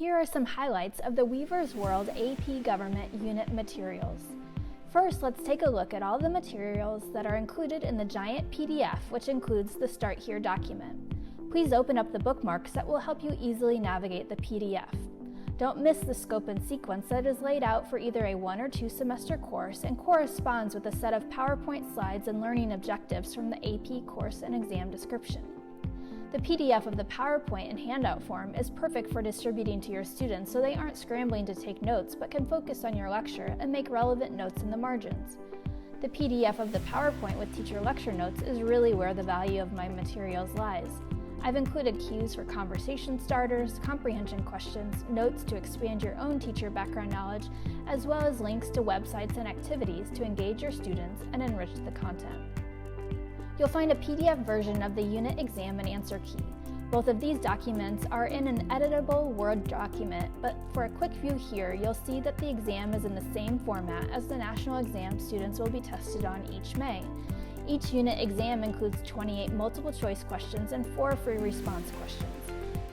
Here are some highlights of the Weaver's World AP Government Unit materials. First, let's take a look at all the materials that are included in the giant PDF, which includes the Start Here document. Please open up the bookmarks that will help you easily navigate the PDF. Don't miss the scope and sequence that is laid out for either a 1 or 2 semester course and corresponds with a set of PowerPoint slides and learning objectives from the AP course and exam description. The PDF of the PowerPoint and handout form is perfect for distributing to your students so they aren't scrambling to take notes but can focus on your lecture and make relevant notes in the margins. The PDF of the PowerPoint with teacher lecture notes is really where the value of my materials lies. I've included cues for conversation starters, comprehension questions, notes to expand your own teacher background knowledge, as well as links to websites and activities to engage your students and enrich the content. You'll find a PDF version of the unit exam and answer key. Both of these documents are in an editable Word document, but for a quick view here, you'll see that the exam is in the same format as the national exam students will be tested on each May. Each unit exam includes 28 multiple choice questions and 4 free response questions.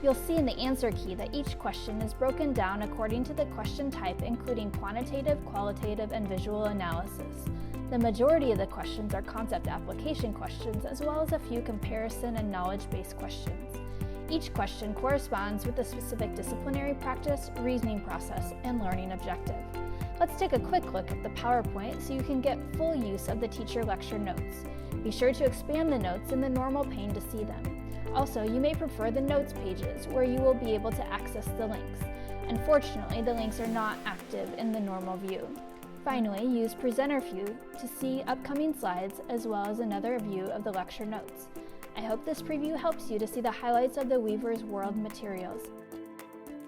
You'll see in the answer key that each question is broken down according to the question type, including quantitative, qualitative, and visual analysis. The majority of the questions are concept application questions, as well as a few comparison and knowledge-based questions. Each question corresponds with a specific disciplinary practice, reasoning process, and learning objective. Let's take a quick look at the PowerPoint so you can get full use of the teacher lecture notes. Be sure to expand the notes in the normal pane to see them. Also, you may prefer the notes pages where you will be able to access the links. Unfortunately, the links are not active in the normal view. Finally, use Presenter View to see upcoming slides as well as another view of the lecture notes. I hope this preview helps you to see the highlights of the Weaver's World materials.